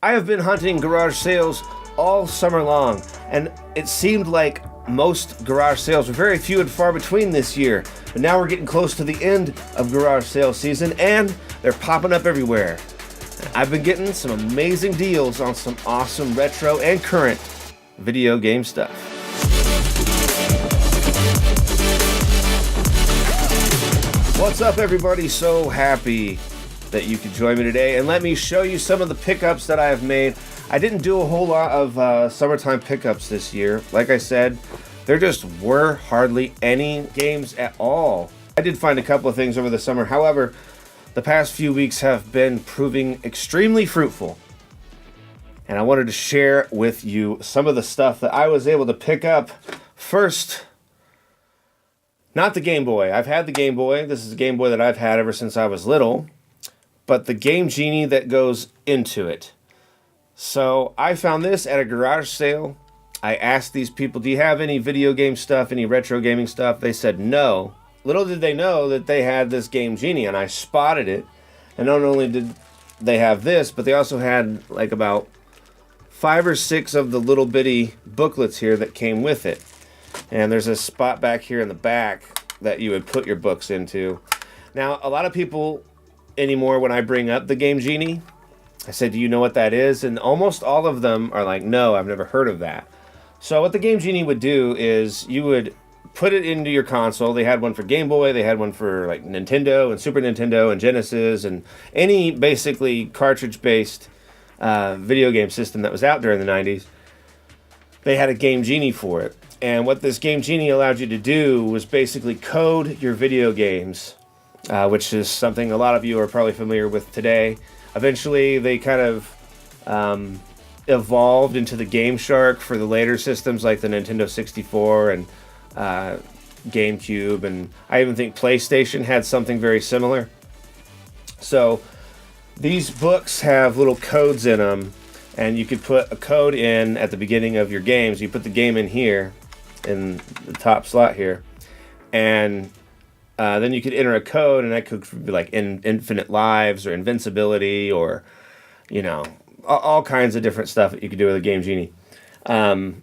I have been hunting garage sales all summer long, and it seemed like most garage sales were very few and far between this year. But now we're getting close to the end of garage sale season, and they're popping up everywhere. I've been getting some amazing deals on some awesome retro and current video game stuff. What's up, everybody? So happy that you could join me today, and let me show you some of the pickups that I have made. I didn't do a whole lot of summertime pickups this year. Like I said, there just were hardly any games at all. I did find a couple of things over the summer. However, the past few weeks have been proving extremely fruitful, and I wanted to share with you some of the stuff that I was able to pick up. First, not the Game Boy. I've had the Game Boy. This is a Game Boy that I've had ever since I was little, but the Game Genie that goes into it. So I found this at a garage sale. I asked these people, do you have any video game stuff, any retro gaming stuff? They said no. Little did they know that they had this Game Genie, and I spotted it. And not only did they have this, but they also had like about 5 or 6 of the little bitty booklets here that came with it. And there's a spot back here in the back that you would put your books into. Now, a lot of people anymore, when I bring up the Game Genie, I say, do you know what that is? And almost all of them are like, no, I've never heard of that. So what the Game Genie would do is you would put it into your console. They had one for Game Boy, they had one for like Nintendo and Super Nintendo and Genesis and any basically cartridge-based video game system that was out during the 90s. They had a Game Genie for it. And what this Game Genie allowed you to do was basically code your video games, which is something a lot of you are probably familiar with today. Eventually, they kind of evolved into the Game Shark for the later systems like the Nintendo 64 and GameCube, and I even think PlayStation had something very similar. So these books have little codes in them, and you could put a code in at the beginning of your games. You put the game in here, in the top slot here, and then you could enter a code, and that could be like infinite lives or invincibility or, you know, all kinds of different stuff that you could do with a Game Genie. $1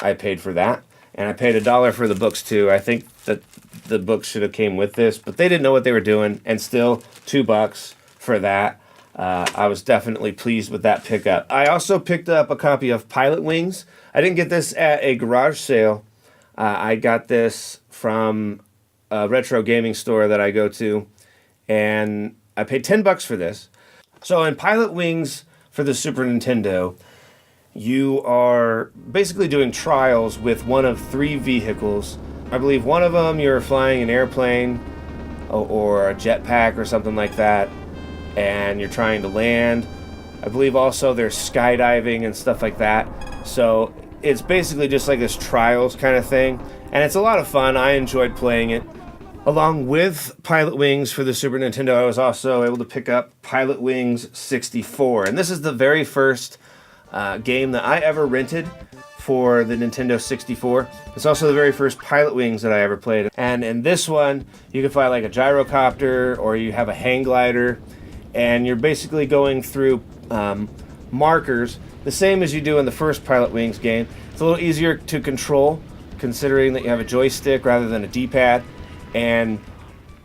I paid for that, and I paid $1 for the books too. I think that the books should have came with this, but they didn't know what they were doing, and still $2 for that. I was definitely pleased with that pickup. I also picked up a copy of Pilot Wings. I didn't get this at a garage sale. I got this from a retro gaming store that I go to, and I paid $10 for this. So in Pilot Wings for the Super Nintendo, you are basically doing trials with one of 3 vehicles. I believe one of them you're flying an airplane or a jetpack or something like that, and you're trying to land. I believe also there's skydiving and stuff like that. So it's basically just like this trials kind of thing, and it's a lot of fun. I enjoyed playing it. Along with Pilot Wings for the Super Nintendo, I was also able to pick up Pilot Wings 64, and this is the very first game that I ever rented for the Nintendo 64. It's also the very first Pilot Wings that I ever played. And in this one, you can fly like a gyrocopter, or you have a hang glider, and you're basically going through markers, the same as you do in the first Pilot Wings game. It's a little easier to control, considering that you have a joystick rather than a D-pad. And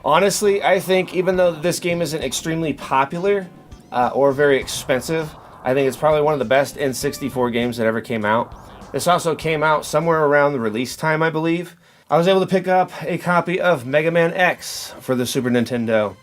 honestly, I think even though this game isn't extremely popular or very expensive, I think it's probably one of the best N64 games that ever came out. This also came out somewhere around the release time, I believe. I was able to pick up a copy of Mega Man X for the Super Nintendo.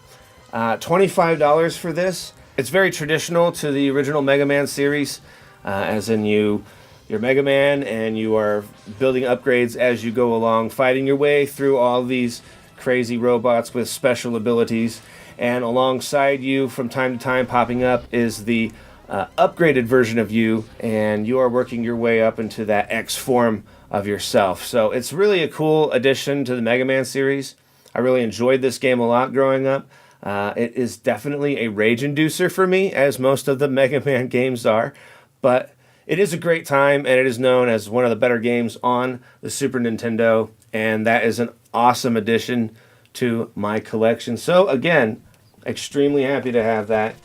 $25 for this. It's very traditional to the original Mega Man series, as in you're Mega Man and you are building upgrades as you go along, fighting your way through all these crazy robots with special abilities. And alongside you, from time to time, popping up is the upgraded version of you, and you are working your way up into that X form of yourself. So it's really a cool addition to the Mega Man series. I really enjoyed this game a lot growing up. It is definitely a rage inducer for me, as most of the Mega Man games are, but it is a great time, and it is known as one of the better games on the Super Nintendo, and that is an awesome addition to my collection. So again, extremely happy to have that.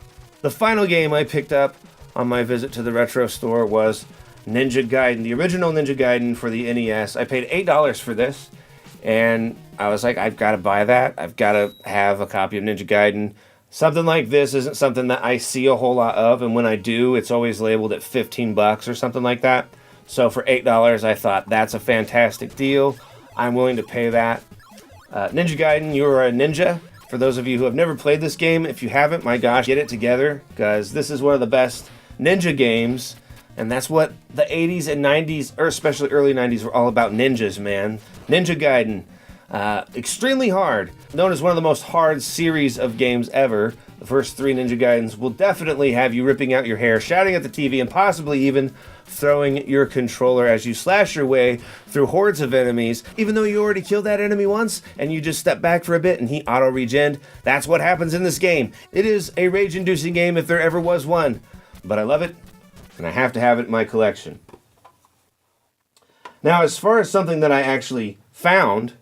The final game I picked up on my visit to the retro store was Ninja Gaiden, the original Ninja Gaiden for the NES. I paid $8 for this, and I was like, I've got to buy that. I've got to have a copy of Ninja Gaiden. Something like this isn't something that I see a whole lot of, and when I do, it's always labeled at 15 bucks or something like that. So for $8, I thought that's a fantastic deal. I'm willing to pay that. Ninja Gaiden, you're a ninja. For those of you who have never played this game, if you haven't, my gosh, get it together, because this is one of the best ninja games, and that's what the 80s and 90s, or especially early 90s, were all about. Ninjas, man. Ninja Gaiden. Extremely hard. Known as one of the most hard series of games ever. The first 3 Ninja Gaidens will definitely have you ripping out your hair, shouting at the TV, and possibly even throwing your controller as you slash your way through hordes of enemies. Even though you already killed that enemy once, and you just step back for a bit and he auto-regened, that's what happens in this game. It is a rage-inducing game if there ever was one. But I love it, and I have to have it in my collection. Now, as far as something that I actually found,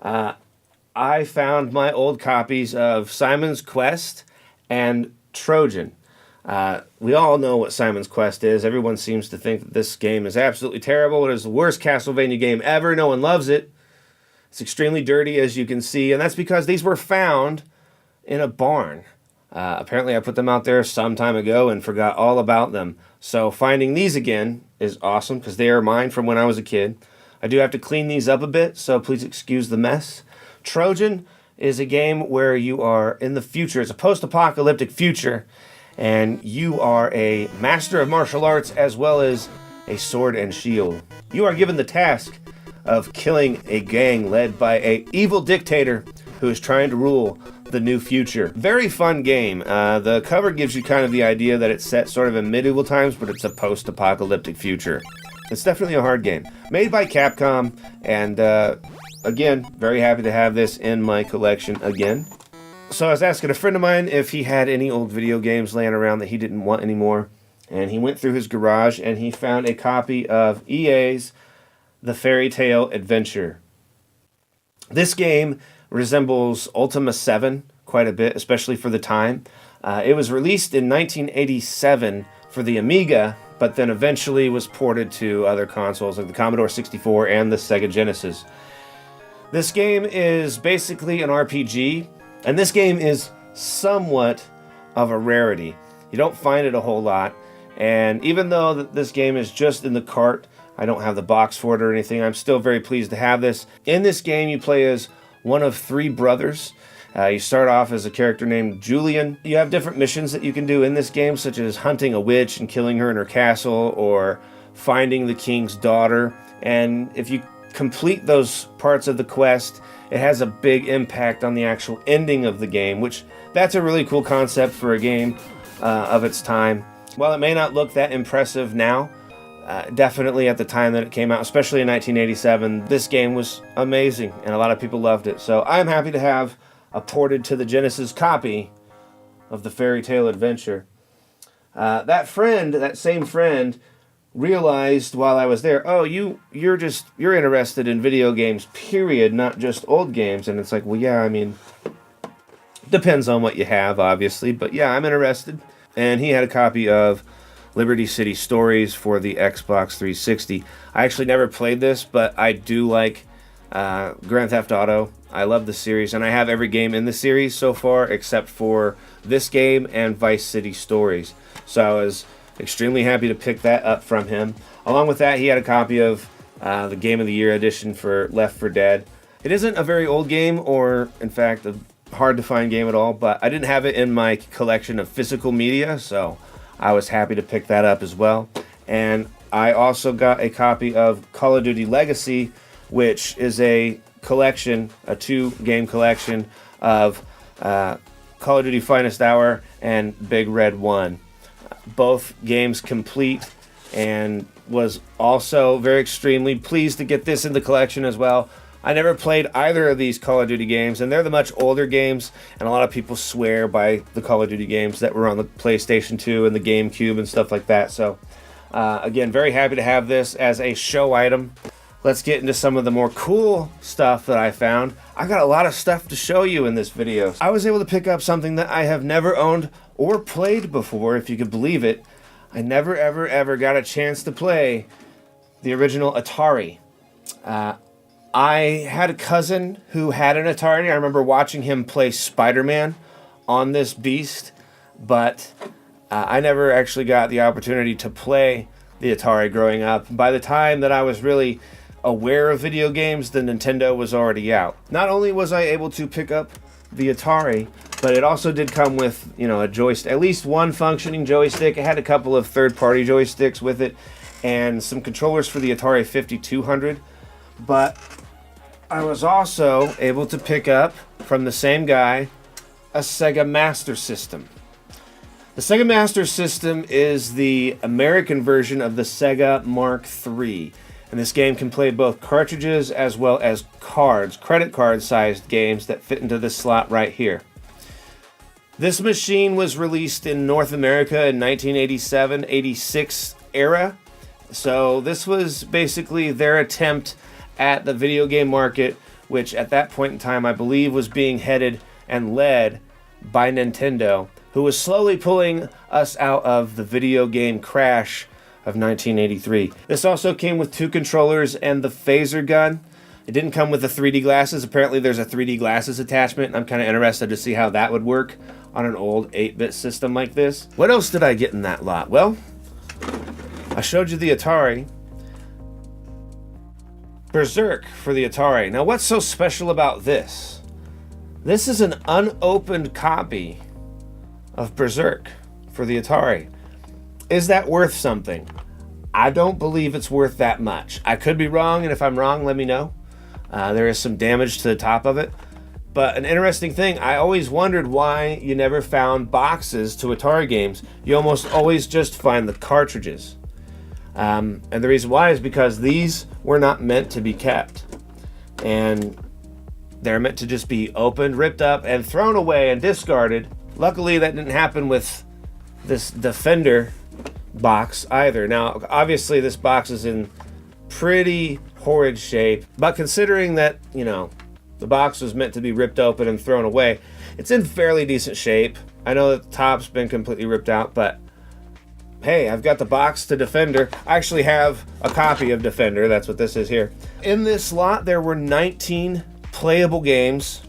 I found my old copies of Simon's Quest and Trojan. We all know what Simon's Quest is. Everyone seems to think that this game is absolutely terrible. It is the worst Castlevania game ever. No one loves it. It's extremely dirty, as you can see, and that's because these were found in a barn. Apparently, I put them out there some time ago and forgot all about them. So finding these again is awesome, because they are mine from when I was a kid. I do have to clean these up a bit, so please excuse the mess. Trojan is a game where you are in the future. It's a post-apocalyptic future, and you are a master of martial arts as well as a sword and shield. You are given the task of killing a gang led by an evil dictator who is trying to rule the new future. Very fun game. The cover gives you kind of the idea that it's set sort of in medieval times, but it's a post-apocalyptic future. It's definitely a hard game. Made by Capcom, and again, very happy to have this in my collection again. So I was asking a friend of mine if he had any old video games laying around that he didn't want anymore, and he went through his garage and he found a copy of EA's The Fairy Tale Adventure. This game resembles Ultima 7 quite a bit, especially for the time. It was released in 1987 for the Amiga, but then eventually was ported to other consoles like the Commodore 64 and the Sega Genesis. This game is basically an RPG, and this game is somewhat of a rarity. You don't find it a whole lot, and even though this game is just in the cart, I don't have the box for it or anything, I'm still very pleased to have this. In this game, you play as one of 3 brothers. You start off as a character named Julian. You have different missions that you can do in this game, such as hunting a witch and killing her in her castle, or finding the king's daughter. And if you complete those parts of the quest, it has a big impact on the actual ending of the game, which that's a really cool concept for a game of its time. While it may not look that impressive now, definitely at the time that it came out, especially in 1987, this game was amazing, and a lot of people loved it. So I'm happy to have a ported to the Genesis copy of the Fairy Tale Adventure. That same friend, realized while I was there, oh, you're interested in video games, period, not just old games. And it's like, well, yeah, I mean, depends on what you have, obviously, but yeah, I'm interested. And he had a copy of Liberty City Stories for the Xbox 360. I actually never played this, but I do like Grand Theft Auto. I love the series, and I have every game in the series so far except for this game and Vice City Stories. So I was extremely happy to pick that up from him. Along with that, he had a copy of the Game of the Year edition for Left 4 Dead. It isn't a very old game, or in fact a hard to find game at all, but I didn't have it in my collection of physical media, so I was happy to pick that up as well. And I also got a copy of Call of Duty Legacy, which is a collection, a 2-game collection of Call of Duty Finest Hour and Big Red 1. Both games complete, and was also very extremely pleased to get this in the collection as well. I never played either of these Call of Duty games, and they're the much older games, and a lot of people swear by the Call of Duty games that were on the PlayStation 2 and the GameCube and stuff like that. So, again, very happy to have this as a show item. Let's get into some of the more cool stuff that I found. I got a lot of stuff to show you in this video. I was able to pick up something that I have never owned or played before, if you could believe it. I never, ever, ever got a chance to play the original Atari. I had a cousin who had an Atari. I remember watching him play Spider-Man on this beast, but I never actually got the opportunity to play the Atari growing up. By the time that I was really aware of video games, the Nintendo was already out. Not only was I able to pick up the Atari, but it also did come with, a joystick, at least one functioning joystick. It had a couple of third-party joysticks with it, and some controllers for the Atari 5200. But I was also able to pick up, from the same guy, a Sega Master System. The Sega Master System is the American version of the Sega Mark III. And this game can play both cartridges as well as cards, credit card sized games that fit into this slot right here. This machine was released in North America in 1987-86 era. So this was basically their attempt at the video game market, which at that point in time I believe was being headed and led by Nintendo, who was slowly pulling us out of the video game crash of 1983. This also came with 2 controllers and the phaser gun. It didn't come with the 3D glasses. Apparently there's a 3D glasses attachment. I'm kind of interested to see how that would work on an old 8-bit system like this. What else did I get in that lot? Well, I showed you the Atari. Berserk for the Atari. Now what's so special about this? This is an unopened copy of Berserk for the Atari. Is that worth something? I don't believe it's worth that much. I could be wrong, and if I'm wrong, let me know. There is some damage to the top of it. But an interesting thing, I always wondered why you never found boxes to Atari games. You almost always just find the cartridges. And the reason why is because these were not meant to be kept. And they're meant to just be opened, ripped up, and thrown away and discarded. Luckily, that didn't happen with this Defender box either. Now, obviously, this box is in pretty horrid shape, but considering that, the box was meant to be ripped open and thrown away, it's in fairly decent shape. I know that the top's been completely ripped out, but hey, I've got the box to Defender. I actually have a copy of Defender. That's what this is here. In this lot, there were 19 playable games.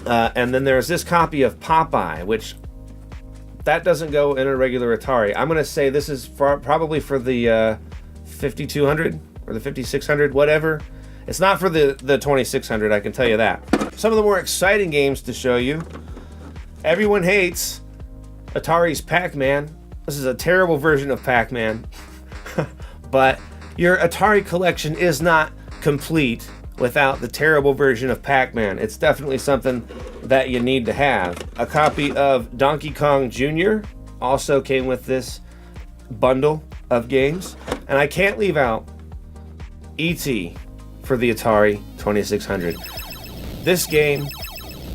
And then there's this copy of Popeye, which that doesn't go in a regular Atari. I'm going to say this is probably for the 5200 or the 5600, whatever. It's not for the 2600, I can tell you that. Some of the more exciting games to show you. Everyone hates Atari's Pac-Man. This is a terrible version of Pac-Man. But your Atari collection is not complete without the terrible version of Pac-Man. It's definitely something that you need to have. A copy of Donkey Kong Jr. also came with this bundle of games. And I can't leave out E.T. for the Atari 2600. This game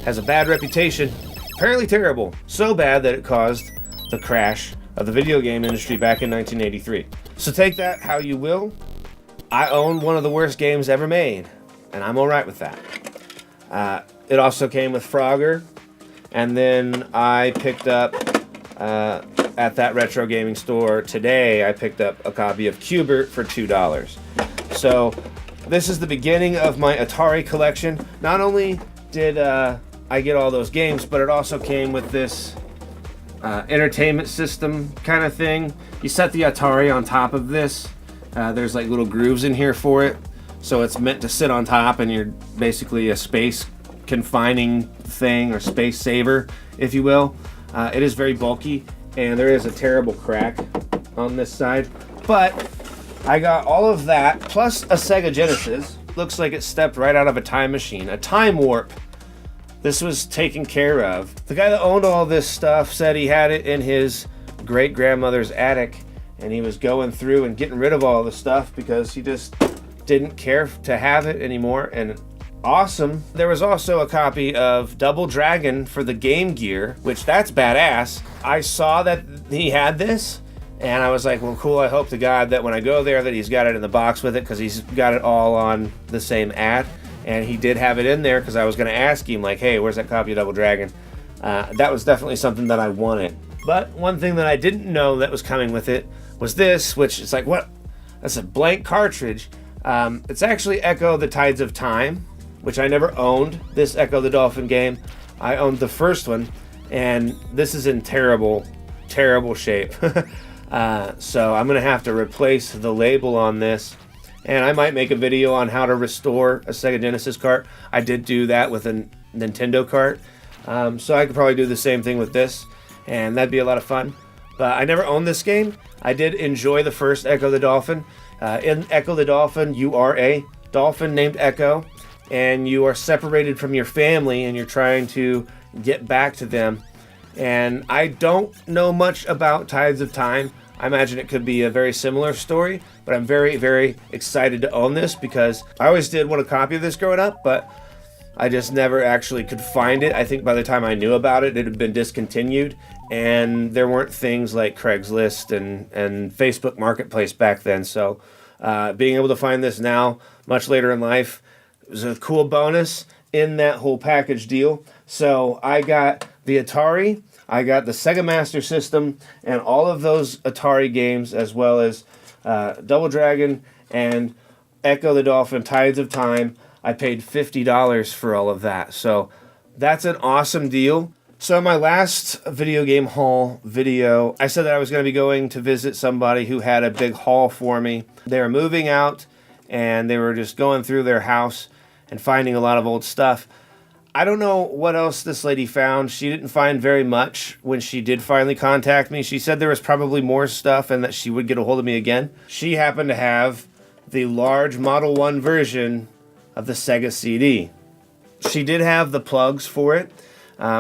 has a bad reputation, apparently terrible, so bad that it caused the crash of the video game industry back in 1983. So take that how you will. I own one of the worst games ever made, and I'm alright with that. It also came with Frogger, and then I picked up, at that retro gaming store today, I picked up a copy of Q*bert for $2. So this is the beginning of my Atari collection. Not only did I get all those games, but it also came with this entertainment system kind of thing. You set the Atari on top of this. There's like little grooves in here for it. So it's meant to sit on top, and you're basically a space confining thing, or space saver, if you will. It is very bulky, and there is a terrible crack on this side. But I got all of that, plus a Sega Genesis. Looks like it stepped right out of a time machine, a time warp. This was taken care of. The guy that owned all this stuff said he had it in his great-grandmother's attic, and he was going through and getting rid of all the stuff because he just didn't care to have it anymore. And awesome. There was also a copy of Double Dragon for the Game Gear, which that's badass. I saw that he had this, and I was like, well, cool, I hope to God that when I go there that he's got it in the box with it, because he's got it all on the same ad. And he did have it in there, because I was going to ask him, like, hey, where's that copy of Double Dragon? that was definitely something that I wanted. But one thing that I didn't know that was coming with it was this, which is like, what? That's a blank cartridge. It's actually Echo the Tides of Time, which I never owned, this Echo the Dolphin game. I owned the first one, and this is in terrible, terrible shape. So I'm gonna have to replace the label on this, and I might make a video on how to restore a Sega Genesis cart. I did do that with a Nintendo cart, so I could probably do the same thing with this, and that'd be a lot of fun. But I never owned this game. I did enjoy the first Echo the Dolphin. In Echo the Dolphin, you are a dolphin named Echo, and you are separated from your family, and you're trying to get back to them. And I don't know much about Tides of Time. I imagine it could be a very similar story, but I'm very, very excited to own this because I always did want a copy of this growing up, but I just never actually could find it. I think by the time I knew about it, it had been discontinued, and there weren't things like Craigslist and Facebook Marketplace back then. So being able to find this now, much later in life, was a cool bonus in that whole package deal. So I got the Atari, I got the Sega Master System, and all of those Atari games, as well as Double Dragon and Echo the Dolphin, Tides of Time. I paid $50 for all of that. So that's an awesome deal. So in my last video game haul video, I said that I was going to be going to visit somebody who had a big haul for me. They were moving out, and they were just going through their house and finding a lot of old stuff. I don't know what else this lady found. She didn't find very much when she did finally contact me. She said there was probably more stuff and that she would get a hold of me again. She happened to have the large Model 1 version of the Sega CD. She did have the plugs for it,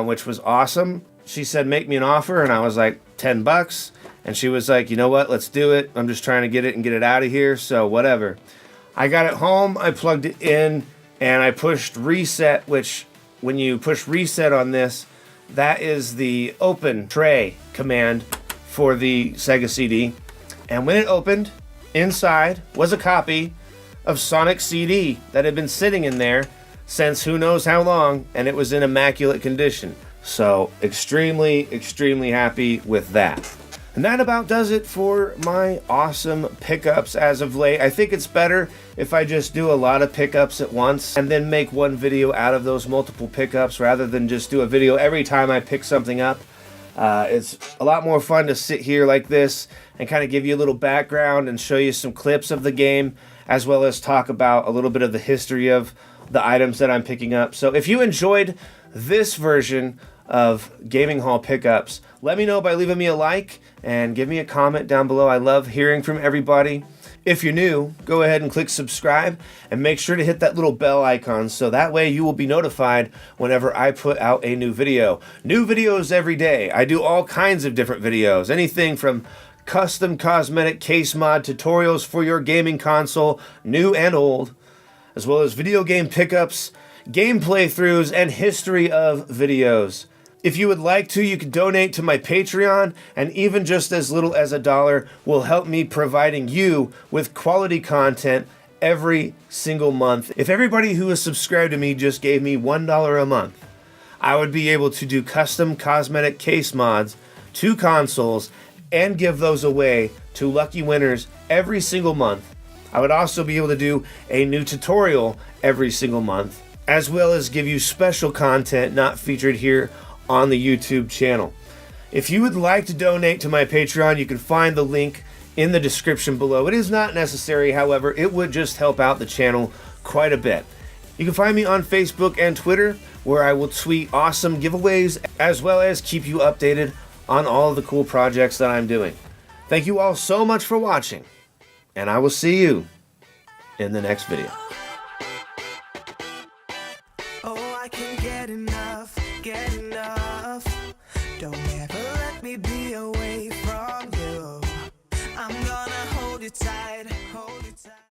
which was awesome. She said, make me an offer, and I was like, $10. And she was like, you know what, let's do it. I'm just trying to get it and get it out of here, so whatever. I got it home, I plugged it in, and I pushed reset, which when you push reset on this, that is the open tray command for the Sega CD. And when it opened, inside was a copy of Sonic CD that had been sitting in there since who knows how long, and it was in immaculate condition. So extremely, extremely happy with that. And that about does it for my awesome pickups as of late. I think it's better if I just do a lot of pickups at once and then make one video out of those multiple pickups rather than just do a video every time I pick something up. It's a lot more fun to sit here like this and kind of give you a little background and show you some clips of the game, as well as talk about a little bit of the history of the items that I'm picking up. So if you enjoyed this version of Gaming Haul Pickups, let me know by leaving me a like and give me a comment down below. I love hearing from everybody. If you're new, go ahead and click subscribe and make sure to hit that little bell icon so that way you will be notified whenever I put out a new video. New videos every day. I do all kinds of different videos, anything from custom cosmetic case mod tutorials for your gaming console, new and old, as well as video game pickups, game playthroughs, and history of videos. If you would like to, you can donate to my Patreon, and even just as little as $1 will help me providing you with quality content every single month. If everybody who is subscribed to me just gave me $1 a month, I would be able to do custom cosmetic case mods to consoles and give those away to lucky winners every single month. I would also be able to do a new tutorial every single month, as well as give you special content not featured here on the YouTube channel. If you would like to donate to my Patreon, you can find the link in the description below. It is not necessary, however, it would just help out the channel quite a bit. You can find me on Facebook and Twitter, where I will tweet awesome giveaways, as well as keep you updated on all of the cool projects that I'm doing. Thank you all so much for watching, and I will see you in the next video. Oh, I can't get enough, get enough. Don't ever let me be away from you. I'm gonna hold you tight, hold you tight.